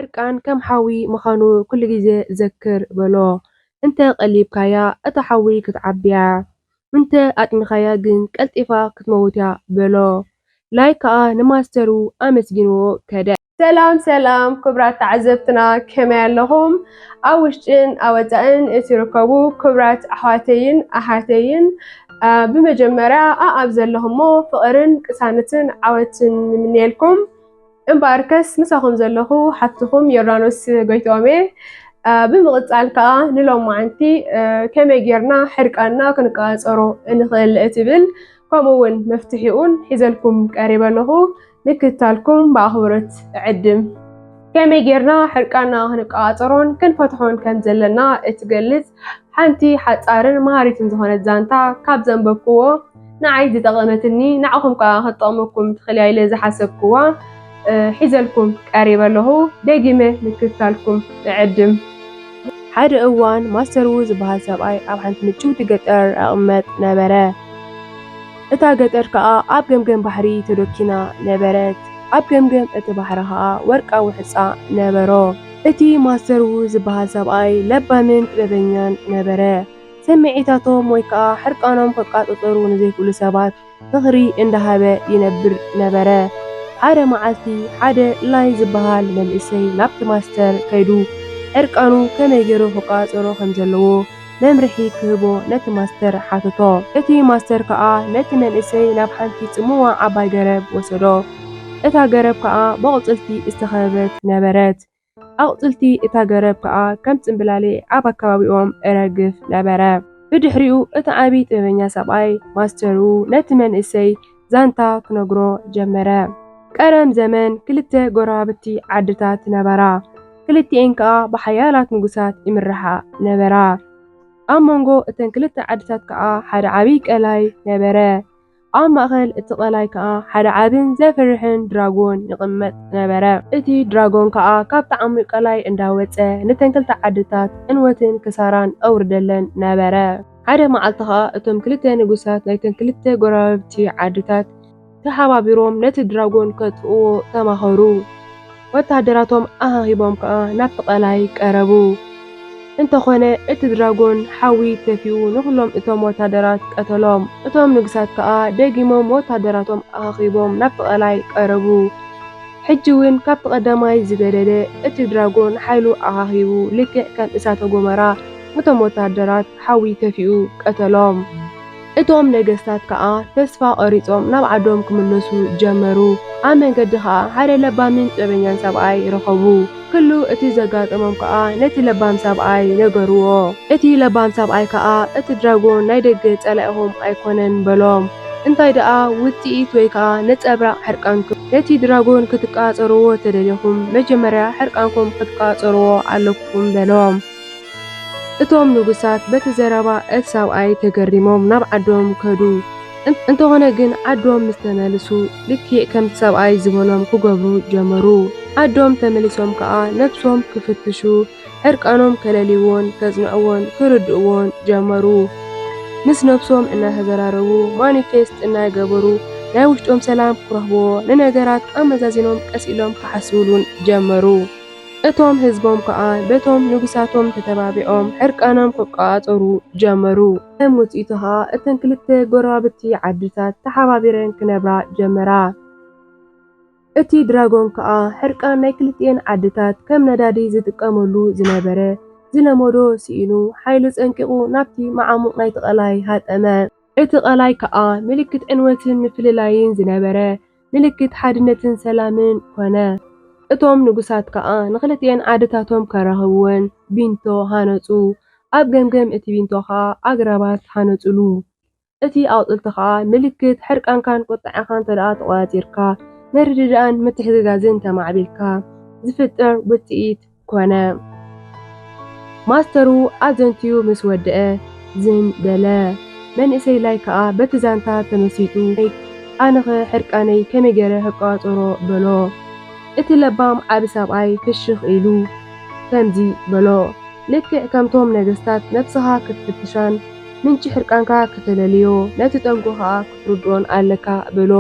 حرقان كم حاوي مخانو كل جزء ذكر بلو انت قليب كايا اتحاوي كتعبيا انت اتمخايا جن كالتفا كتموتيا بلو لايكا نماسترو امسجنو كدا سلام سلام كبرات تعزبتنا كما لهم اوشتن اوتان اتركبو كبرات احاتين بمجمرة أبزل لهم فقرن كسانتن عوتن منيلكم امباركس مساهم زلخو حتىهم يرانوس قيتومي بمقطع الكا نلوم معنتي كما جرنا حرقنا كنقاصرو نخل اتبل كمون مفتحيون حزلكم قريبا له نكتالكم باخبرت عدم كما جرنا حرقنا كنقاصرون كنفتحون كان زلنا اتجلز حنتي حصارن مهاريتن زهونه زانتا كاب زنبكو نعيد تقمتني نعكم كا خطامكم تخلي الى زحسبكوا حزلكم قريبا له دغيمه نكتالكم عدم حد اوان ماستر زبሃል ሰብኣይ ኣብ ሓንቲ ምቹውቲ ገጠር ኣቕመጥ ነበረ እታ ገጠር ከዓ ኣብ ገምገም ባሕሪ ተደኪና ነበረት ኣብ ገምገም እቲ ባሕሪ ከዓ ወርቃዊ ሕፃ ነበሮ እቲ ማስተር ዝብሃል ሰብኣይ ለባምን ጥበበኛን ነበረ ሰሚዒታቶም ወይ ከዓ ሕርቃኖም ከቃጥጠሩ ንዘይክእሉ ሰባት ፍቕሪ እንዳሃበ ይነብር ነበረ ሓደ መዓልቲ ሓደ ላይ ዝብሃል መንእሰይ ናብቲ ማስተር ከይዱ ዕርቃኑ ከመይ ገይሩ ክቃፀሮ ከም ዘለዎ መምርሒ ክህቦ ነቲ ማስተር ሓተቶ እቲ ማስተር ከዓ ነቲ መንእሰይ ናብ ሓንቲ ጽምዋ ዓባይ ገረብ ወሰዶ እታ ገረብ ከዓ ብቕፅልቲ ዝተኸበበት ነበረት ኣቕፅልቲ እታ ገረብ ከዓ ከም ጽምብላሌ ኣብ ኣከባቢኦም እረግፍ ነበረ ብድሕሪኡ እቲ ዓብይ ጥበበኛ ሰብኣይ ማስተሩ ነቲ መንእሰይ ዛንታ ክነግሮ ጀመረ ቀደም ዘመን ክልተ ጎራብቲ ዓድታት ነበራ ክልቲአን ከዓ ብሓያላት ንጉሳት ይምርሓ ነበራ ኣብ መንጎ እተን ክልተ ዓድታት ከዓ ሓደ ዓብይ ቀላይ ነበረ ኣብ ማእኸል እቲ ቀላይ ከዓ ሓደ ዓብን ዘፍርሕን ድራጎን ይቕመጥ ነበረ እቲ ድራጎን ከዓ ካብ ዓሚቕ ቀላይ እንዳወፀ ነተን ክልተ ዓድታት ዕንወትን ክሳራን ኣውርደለን ነበረ ሓደ መዓልቲ ከዓ እቶም ክልተ ንጉሳት ናይተን ክልተ ጎራብቲ ዓድታት ተሓባቢሮም ነቲ ድራጎን ከጥፍእዎ ተማኸሩ ወታደራቶም ኣሃሂቦም ከዓ ናብቲ ቀላይ ቀረቡ እንተኾነ እቲ ድራጎን ሓዊ ተፊኡ ንኩሎም እቶም ወታደራት ቀተሎም እቶም ንጉሳት ከዓ ደጊሞም ወታደራቶም ኣሃሂቦም ናብቲ ቀላይ ቀረቡ ሕጂ እውን ካብቲ ቀዳማይ ዝገደደ እቲ ድራጎን ሓይሉ ኣሃሂቡ ልክዕ ከም እሳተ ጎመራ እቶም ወታደራት ሓዊ ተፊኡ ቀተሎም እቶም ነገስታት ከዓ ተስፋ ቆሪጾም ናብ ዓዶም ክምለሱ ጀመሩ ኣብ መንገዲ ከዓ ሓደ ለባምን ጥበበኛን ሰብኣይ ረኸቡ ኩሉ እቲ ዘጋጠሞም ከዓ ነቲ ለባም ሰብኣይ ነገርዎ እቲ ለባም ሰብኣይ ከዓ እቲ ድራጎን ናይ ደገ ጸላኢኹም ኣይኮነን በሎም እንታይ ደኣ ውጽኢት ወይ ከዓ ነጸብራቕ ሕርቃንኩም ነቲ ድራጎን ክትቃጸርዎ ተደሊኹም መጀመርያ ሕርቃንኩም ክትቃጸርዎ ኣለኩም በሎም እቶም ንጉሳት በቲ ዘረባ እቲ ሰብኣይ ተገሪሞም ናብ ዓዶም ከዱ እንተኾነ ግን ዓዶም ምስ ተመልሱ ልክዕ ከም ሰብኣይ ዝበሎም ክገብሩ ጀመሩ ዓዶም ተመሊሶም ከዓ ነፍሶም ክፍትሹ ዕርቃኖም ከለሊዎን ከጽንዕዎን ክርድእዎን ጀመሩ ምስ ነፍሶም እናተዘራረቡ ማኒፌስት እናገበሩ ናይ ውሽጦም ሰላም ክረኽብዎ ንነገራት ኣመዛዚኖም ቀስ ኢሎም ክሓስቡሉን ጀመሩ እቶም ህዝቦም ከዓ በቶም ንጉሳቶም ተተባቢዖም ዕርቃኖም ክቃጸሩ ጀመሩ ከም ውጽኢቱ ከዓ እተን ክልተ ጎራብቲ ዓድታት ተሓባቢረን ክነብራ ጀመራ እቲ ድራጎን ከዓ ሕርቃን ናይ ክልቲአን ዓድታት ከም ነዳዲ ዝጥቀመሉ ዝነበረ ዝለመዶ ሲኢኑ ሓይሉ ጸንቂቑ ናብቲ መዓሙቕ ናይቲ ቀላይ ሃጠመ እቲ ቀላይ ከዓ ምልክት ዕንወትን ምፍልላይን ዝነበረ ምልክት ሓድነትን ሰላምን ኮነ እቶም ንጉሳት ከዓ ንክልቲአን ዓድታቶም ከረኽብወን ቢንቶ ሃነጹ ኣብ ገምገም እቲ ቢንቶ ከዓ ኣግራባት ሃነጹሉ እቲ ኣቕጽልቲ ከዓ ምልክት ሕርቃንካን ቁጣዕኻን ተደኣ ተቆጻጺርካ መርድዳእን ምትሕግጋዝን ተማዕቢልካ ዝፍጠር ውጽኢት ኮነ ማስተሩ ኣዘንትዩ ምስ ወድአ ዝም በለ መንእሰይ ላይ ከዓ በቲ ዛንታ ተመሲጡ ኣነኸ ሕርቃነይ ከመይ ገይረ ክቃጸሮ በሎ እቲ ለባም ዓብ ሰብኣይ ፍሽኽ ኢሉ ከምዚ በሎ ልክዕ ከምቶም ነገስታት ነፍስኻ ክትፍትሻን ምንጪ ሕርቃንካ ክትለልዮ ነቲ ጠንቁ ከዓ ክትርድኦን ኣለካ በሎ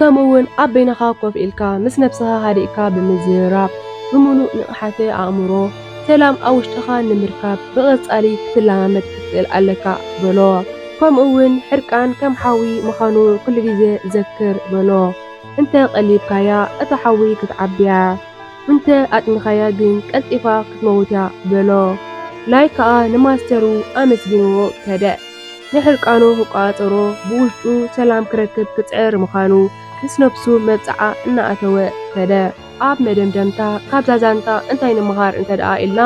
ከምኡውን ኣብ በይንኻ ኮፍ ኢልካ ምስ ነብስኻ ሃዲእካ ብምዝራብ ብምሉእ ንቕሓተ ኣእምሮ ሰላም ኣብ ውሽጥኻ ንምርካብ ብቐጻሊ ክትለማመድ ክትክእል ኣለካ በሎ። ከምኡውን ሕርቃን ከም ሓዊ ምዃኑ ኩሉ ግዜ ዘክር በሎ። እንተ ቀሊብካያ እታ ሓዊ ክትዓብያ እንተ ኣጥሚኻያ ግን ቀልጢፋ ክትመውትያ በሎ። ላይ ከዓ ንማስተሩ ኣመስጊንዎ ከደእ ንሕርቃኑ ክቋፀሮ ብውሽጡ ሰላም ክረክብ ክፅዕር ምዃኑ ምስ ነብሱ መብፅዓ እናኣተወ ከደ ኣብ መደምደምታ ካብ ዛዛንታ እንታይ ንምሃር እንተደኣ ኢልና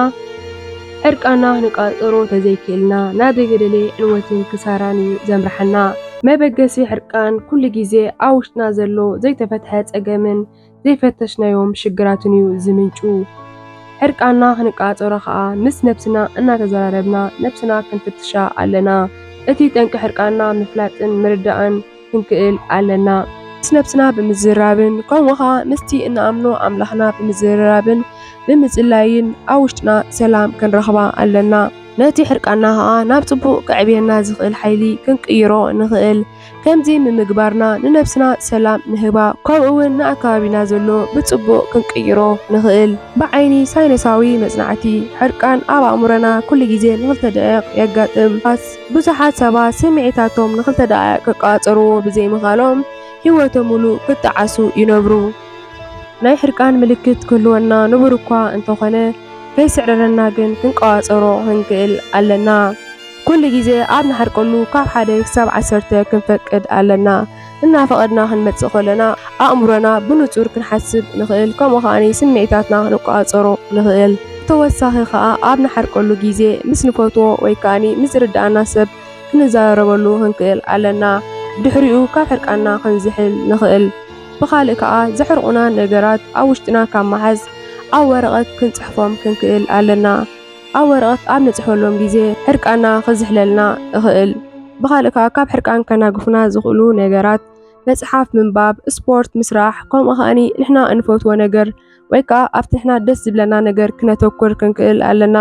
ሕርቃና ንቃፀሮ ተዘይክእልና ናብ ዘይገደለ ዕንወትን ክሳራን እዩ ዘምርሐና። መበገሲ ሕርቃን ኩሉ ግዜ ኣብ ውሽጥና ዘሎ ዘይተፈትሐ ፀገምን ዘይፈተሽናዮም ሽግራትን እዩ ዝምንጩ። ሕርቃና ክንቃፀሮ ከዓ ምስ ነብስና እናተዘራረብና ነብስና ክንፍትሻ ኣለና። እቲ ጠንቂ ሕርቃና ምፍላጥን ምርዳእን ክንክእል ኣለና። ምስ ነብስና ብምዝራብን ከምኡ ከዓ ምስቲ እንኣምኖ ኣምላኽና ብምዝራብን ብምጽላይን ኣብ ውሽጥና ሰላም ክንረኽባ ኣለና። ነቲ ሕርቃና ከዓ ናብ ጽቡቕ ክዕብየና ዝኽእል ሓይሊ ክንቅይሮ ንኽእል። ከምዚ ንምግባርና ንነብስና ሰላም ንህባ ከምኡውን ንኣከባቢና ዘሎ ብጽቡቕ ክንቅይሮ ንኽእል። ብዓይኒ ሳይንሳዊ መጽናዕቲ ሕርቃን ኣብ ኣእምሮና ኩሉ ግዜ ንኽልተ ደቂቕ የጋጥም። ብዙሓት ሰባት ስምዒታቶም ንኽልተ ደቂቕ ክቃፀርዎ ብዘይምኻሎም ህይወቶም ሙሉእ ክጠዓሱ ይነብሩ። ናይ ሕርቃን ምልክት ክህልወና ንቡር እኳ እንተኾነ ከይስዕረረና ግን ክንቀዋፀሮ ክንክእል ኣለና። ኩሉ ግዜ ኣብ ንሓርቀሉ ካብ 1 ክሳብ 10 ክንፈቅድ ኣለና። እናፈቐድና ክንመጽእ ከለና ኣእምሮና ብንጹር ክንሓስብ ንኽእል፣ ከምኡ ከዓኒ ስምዒታትና ክንቆፃፀሮ ንኽእል። ተወሳኺ ከዓ ኣብ ንሓርቀሉ ግዜ ምስ ንፈትዎ ወይ ከዓኒ ምስ ዝርዳእና ሰብ ክንዛረበሉ ክንክእል ኣለና። ድሕሪኡ ካብ ሕርቃና ክንዝሕል ንኽእል። ብኻልእ ከዓ ዘሕርቁና ነገራት ኣብ ውሽጥና ካብ መሓዝ ኣብ ወረቐት ክንጽሕፎም ክንክእል ኣለና። ኣብ ወረቐት ኣብ ንጽሕፈሎም ግዜ ሕርቃና ክዝሕለልና ይኽእል። ብኻልእ ከዓ ካብ ሕርቃን ከናግፉና ዝኽእሉ ነገራት መጽሓፍ ምንባብ፣ ስፖርት ምስራሕ፣ ከምኡ ከዓኒ ንሕና እንፈትዎ ነገር ወይ ከዓ ኣብቲ ንሕና ደስ ዝብለና ነገር ክነተኩር ክንክእል ኣለና።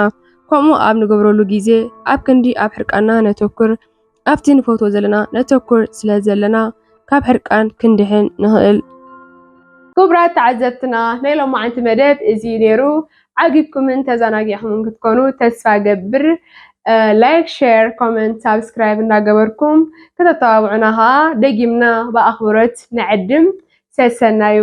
ከምኡ ኣብ ንገብረሉ ግዜ ኣብ ክንዲ ኣብ ሕርቃና ነተኩር ኣብቲ ንፈትዎ ዘለና ነተኩር ስለ ዘለና ካብ ሕርቃን ክንድሕን ንኽእል። ክቡራት ተዓዘብትና ናይ ሎማዓንቲ መደብ እዚ ነይሩ። ዓጊብኩምን ተዘናጊዕኩምን ክትኮኑ ተስፋ ገብር። ላይክ፣ ሼር፣ ኮመንት፣ ሳብስክራይብ እንዳገበርኩም ከተተባብዑና ከዓ ደጊምና ብኣኽብሮት ንዕድም። ሰሰናዩ